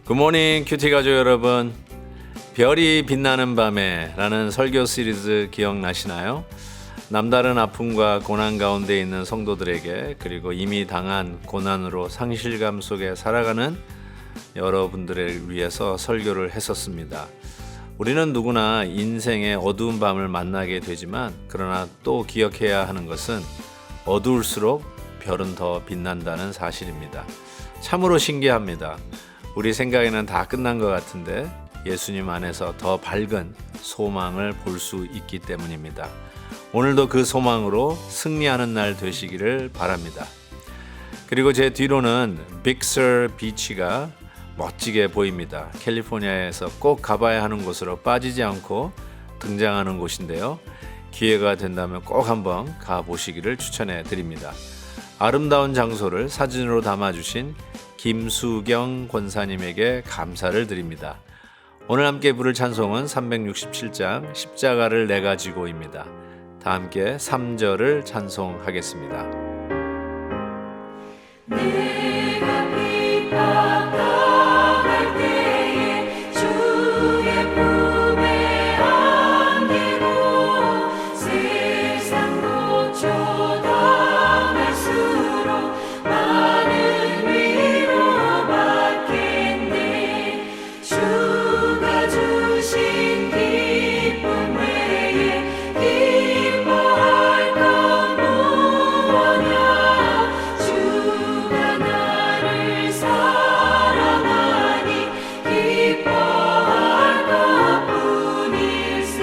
굿모닝 큐티 가족 여러분, 별이 빛나는 밤에 라는 설교 시리즈 기억나시나요? 남다른 아픔과 고난 가운데 있는 성도들에게, 그리고 이미 당한 고난으로 상실감 속에 살아가는 여러분들을 위해서 설교를 했었습니다. 우리는 누구나 인생의 어두운 밤을 만나게 되지만, 그러나 또 기억해야 하는 것은 어두울수록 별은 더 빛난다는 사실입니다. 참으로 신기합니다. 우리 생각에는 다 끝난 것 같은데 예수님 안에서 더 밝은 소망을 볼 수 있기 때문입니다. 오늘도 그 소망으로 승리하는 날 되시기를 바랍니다. 그리고 제 뒤로는 빅서 비치가 멋지게 보입니다. 캘리포니아에서 꼭 가봐야 하는 곳으로 빠지지 않고 등장하는 곳인데요. 기회가 된다면 꼭 한번 가보시기를 추천해 드립니다. 아름다운 장소를 사진으로 담아주신 김수경 권사님에게 감사를 드립니다. 오늘 함께 부를 찬송은 367장 십자가를 내가 지고입니다. 다 함께 3절을 찬송하겠습니다. 내가 핍박당할 때에 주의 품에 안기고 세상 고초당할수록 많은 위로 받겠네. 주가 주신 기쁨 외에 기뻐할 것 무엇냐. 주가 나를 사랑하니 기뻐할 것뿐일세.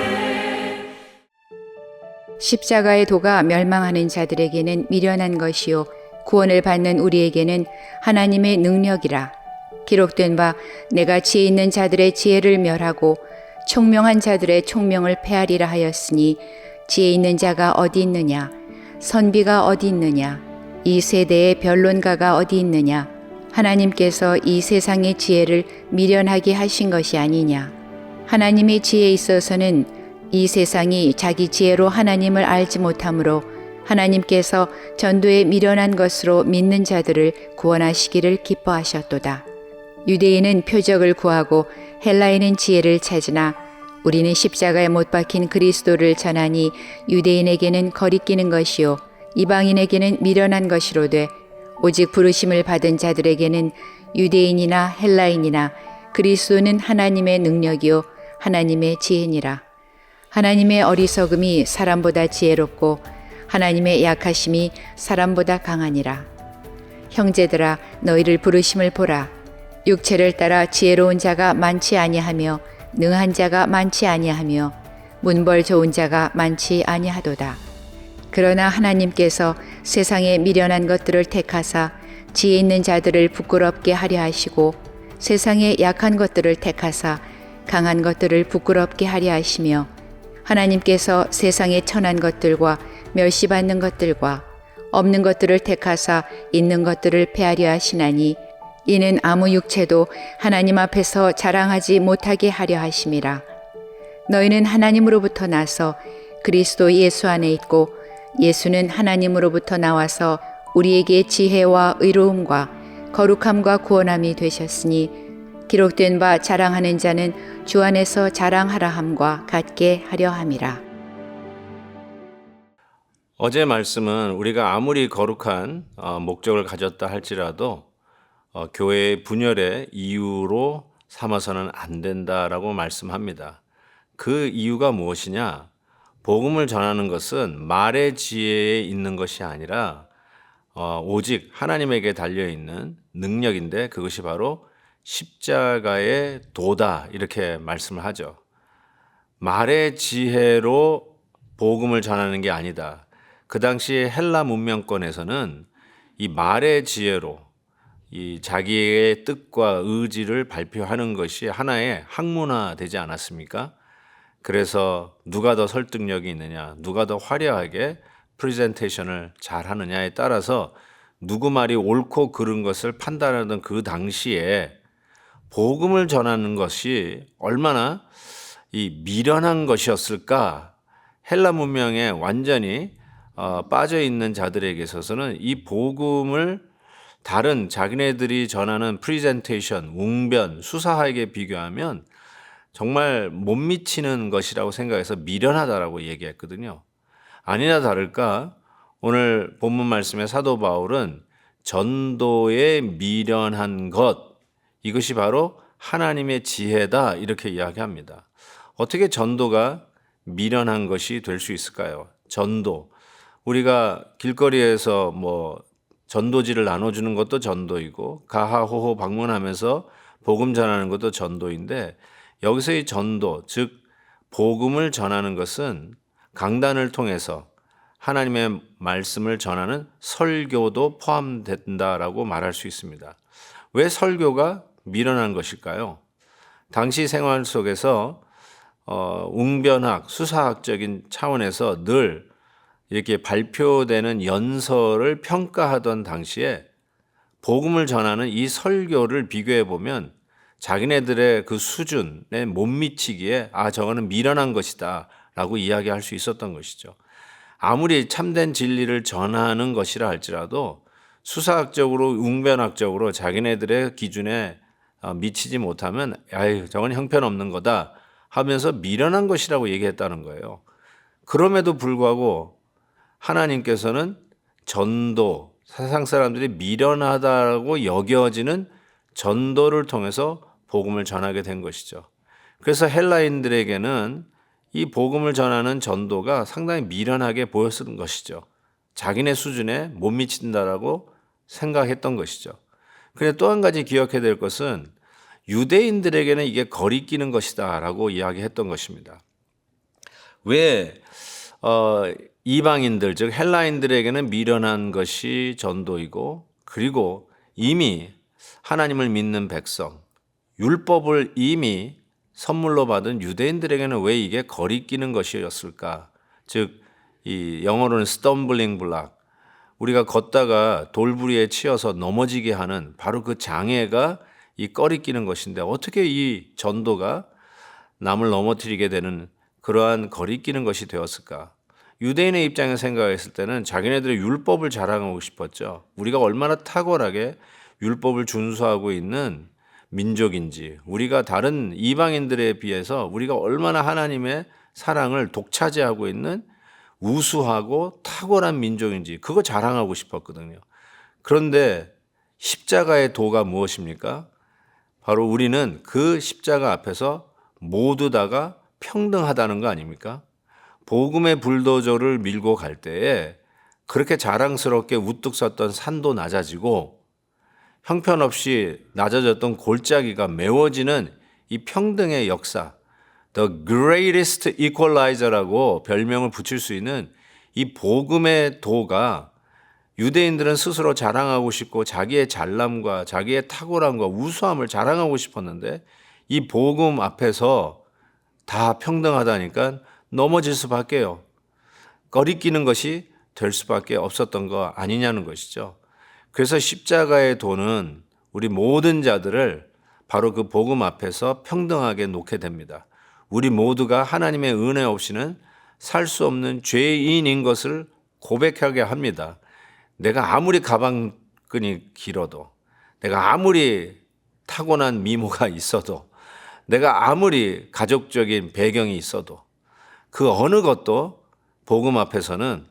십자가의 도가 멸망하는 자들에게는 미련한 것이요 구원을 받는 우리에게는 하나님의 능력이라. 기록된 바 내가 지혜 있는 자들의 지혜를 멸하고 총명한 자들의 총명을 패하리라 하였으니, 지혜 있는 자가 어디 있느냐, 선비가 어디 있느냐, 이 세대의 변론가가 어디 있느냐. 하나님께서 이 세상의 지혜를 미련하게 하신 것이 아니냐. 하나님의 지혜에 있어서는 이 세상이 자기 지혜로 하나님을 알지 못하므로 하나님께서 전도에 미련한 것으로 믿는 자들을 구원하시기를 기뻐하셨도다. 유대인은 표적을 구하고 헬라인은 지혜를 찾으나 우리는 십자가에 못 박힌 그리스도를 전하니 유대인에게는 거리끼는 것이요 이방인에게는 미련한 것이로되, 오직 부르심을 받은 자들에게는 유대인이나 헬라인이나 그리스도는 하나님의 능력이요 하나님의 지혜니라. 하나님의 어리석음이 사람보다 지혜롭고 하나님의 약하심이 사람보다 강하니라. 형제들아, 너희를 부르심을 보라. 육체를 따라 지혜로운 자가 많지 아니하며 능한 자가 많지 아니하며 문벌 좋은 자가 많지 아니하도다. 그러나 하나님께서 세상의 미련한 것들을 택하사 지혜 있는 자들을 부끄럽게 하려 하시고, 세상의 약한 것들을 택하사 강한 것들을 부끄럽게 하려 하시며, 하나님께서 세상의 천한 것들과 멸시받는 것들과 없는 것들을 택하사 있는 것들을 패하려 하시나니, 이는 아무 육체도 하나님 앞에서 자랑하지 못하게 하려 하심이라. 너희는 하나님으로부터 나서 그리스도 예수 안에 있고, 예수는 하나님으로부터 나와서 우리에게 지혜와 의로움과 거룩함과 구원함이 되셨으니, 기록된 바 자랑하는 자는 주 안에서 자랑하라 함과 같게 하려 함이라. 어제 말씀은 우리가 아무리 거룩한 목적을 가졌다 할지라도 교회의 분열의 이유로 삼아서는 안 된다라고 말씀합니다. 그 이유가 무엇이냐? 복음을 전하는 것은 말의 지혜에 있는 것이 아니라 오직 하나님에게 달려있는 능력인데, 그것이 바로 십자가의 도다, 이렇게 말씀을 하죠. 말의 지혜로 복음을 전하는 게 아니다. 그 당시 헬라 문명권에서는 이 말의 지혜로 이 자기의 뜻과 의지를 발표하는 것이 하나의 학문화되지 않았습니까? 그래서 누가 더 설득력이 있느냐, 누가 더 화려하게 프레젠테이션을 잘 하느냐에 따라서 누구 말이 옳고 그른 것을 판단하던 그 당시에 복음을 전하는 것이 얼마나 이 미련한 것이었을까. 헬라 문명에 완전히 빠져 있는 자들에게 있어서는 이 복음을 다른 자기네들이 전하는 프레젠테이션, 웅변, 수사학에 비교하면 정말 못 미치는 것이라고 생각해서 미련하다라고 얘기했거든요. 아니나 다를까 오늘 본문 말씀의 사도 바울은 전도에 미련한 것, 이것이 바로 하나님의 지혜다 이렇게 이야기합니다. 어떻게 전도가 미련한 것이 될 수 있을까요? 전도, 우리가 길거리에서 전도지를 나눠주는 것도 전도이고 가하호호 방문하면서 복음 전하는 것도 전도인데, 여기서의 전도, 즉 복음을 전하는 것은 강단을 통해서 하나님의 말씀을 전하는 설교도 포함된다라고 말할 수 있습니다. 왜 설교가 미련한 것일까요? 당시 생활 속에서 웅변학, 수사학적인 차원에서 늘 이렇게 발표되는 연설을 평가하던 당시에 복음을 전하는 이 설교를 비교해 보면 자기네들의 그 수준에 못 미치기에 저거는 미련한 것이다 라고 이야기할 수 있었던 것이죠. 아무리 참된 진리를 전하는 것이라 할지라도 수사학적으로 웅변학적으로 자기네들의 기준에 미치지 못하면 저건 형편없는 거다 하면서 미련한 것이라고 얘기했다는 거예요. 그럼에도 불구하고 하나님께서는 전도, 세상 사람들이 미련하다고 여겨지는 전도를 통해서 복음을 전하게 된 것이죠. 그래서 헬라인들에게는 이 복음을 전하는 전도가 상당히 미련하게 보였던 것이죠. 자기네 수준에 못 미친다라고 생각했던 것이죠. 그런데 또 한 가지 기억해야 될 것은 유대인들에게는 이게 거리끼는 것이다 라고 이야기했던 것입니다. 왜 이방인들, 즉 헬라인들에게는 미련한 것이 전도이고, 그리고 이미 하나님을 믿는 백성, 율법을 이미 선물로 받은 유대인들에게는 왜 이게 거리끼는 것이었을까? 즉 이 영어로는 스톰블링 블락, 우리가 걷다가 돌부리에 치여서 넘어지게 하는 바로 그 장애가 이 거리끼는 것인데, 어떻게 이 전도가 남을 넘어뜨리게 되는 그러한 거리끼는 것이 되었을까? 유대인의 입장에서 생각했을 때는 자기네들의 율법을 자랑하고 싶었죠. 우리가 얼마나 탁월하게 율법을 준수하고 있는 민족인지, 우리가 다른 이방인들에 비해서 우리가 얼마나 하나님의 사랑을 독차지하고 있는 우수하고 탁월한 민족인지 그거 자랑하고 싶었거든요. 그런데 십자가의 도가 무엇입니까? 바로 우리는 그 십자가 앞에서 모두 다가 평등하다는 거 아닙니까? 복음의 불도저를 밀고 갈 때에 그렇게 자랑스럽게 우뚝 섰던 산도 낮아지고 형편없이 낮아졌던 골짜기가 메워지는 이 평등의 역사, The Greatest Equalizer라고 별명을 붙일 수 있는 이 복음의 도가, 유대인들은 스스로 자랑하고 싶고 자기의 잘남과 자기의 탁월함과 우수함을 자랑하고 싶었는데 이 복음 앞에서 다 평등하다니까 넘어질 수밖에요. 거리끼는 것이 될 수밖에 없었던 거 아니냐는 것이죠. 그래서 십자가의 도는 우리 모든 자들을 바로 그 복음 앞에서 평등하게 놓게 됩니다. 우리 모두가 하나님의 은혜 없이는 살 수 없는 죄인인 것을 고백하게 합니다. 내가 아무리 가방끈이 길어도, 내가 아무리 타고난 미모가 있어도, 내가 아무리 가족적인 배경이 있어도 그 어느 것도 복음 앞에서는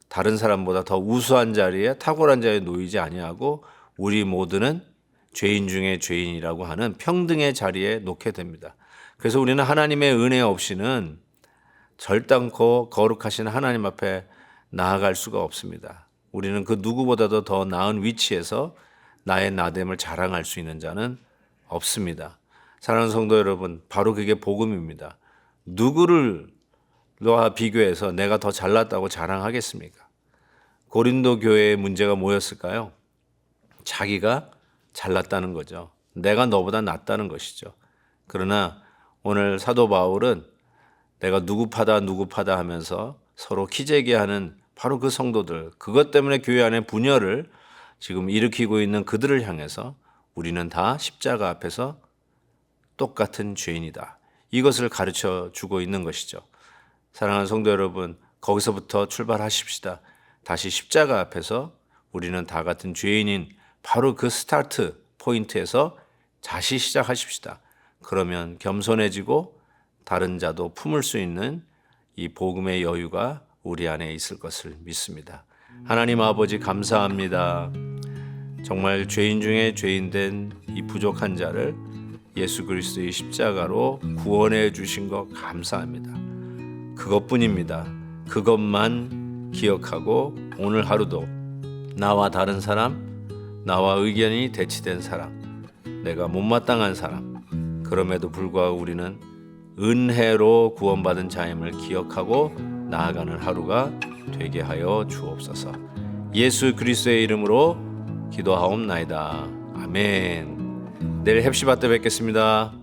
다른 사람보다 더 우수한 자리에, 탁월한 자리에 놓이지 아니하고 우리 모두는 죄인 중에 죄인이라고 하는 평등의 자리에 놓게 됩니다. 그래서 우리는 하나님의 은혜 없이는 절단코 거룩하신 하나님 앞에 나아갈 수가 없습니다. 우리는 그 누구보다도 더 나은 위치에서 나의 나됨을 자랑할 수 있는 자는 없습니다. 사랑하는 성도 여러분, 바로 그게 복음입니다. 누구를 너와 비교해서 내가 더 잘났다고 자랑하겠습니까? 고린도 교회의 문제가 뭐였을까요? 자기가 잘났다는 거죠. 내가 너보다 낫다는 것이죠. 그러나 오늘 사도 바울은 내가 누구 파다 하면서 서로 키재기하는 바로 그 성도들, 그것 때문에 교회 안에 분열을 지금 일으키고 있는 그들을 향해서 우리는 다 십자가 앞에서 똑같은 죄인이다. 이것을 가르쳐 주고 있는 것이죠. 사랑하는 성도 여러분, 거기서부터 출발하십시다. 다시 십자가 앞에서 우리는 다 같은 죄인인 바로 그 스타트 포인트에서 다시 시작하십시다. 그러면 겸손해지고 다른 자도 품을 수 있는 이 복음의 여유가 우리 안에 있을 것을 믿습니다. 하나님 아버지 감사합니다. 정말 죄인 중에 죄인 된 이 부족한 자를 예수 그리스도의 십자가로 구원해 주신 것 감사합니다. 그것뿐입니다. 그것만 기억하고 오늘 하루도 나와 다른 사람, 나와 의견이 대치된 사람, 내가 못마땅한 사람, 그럼에도 불구하고 우리는 은혜로 구원받은 자임을 기억하고 나아가는 하루가 되게 하여 주옵소서. 예수 그리스도의 이름으로 기도하옵나이다. 아멘. 내일 헵시바 때 뵙겠습니다.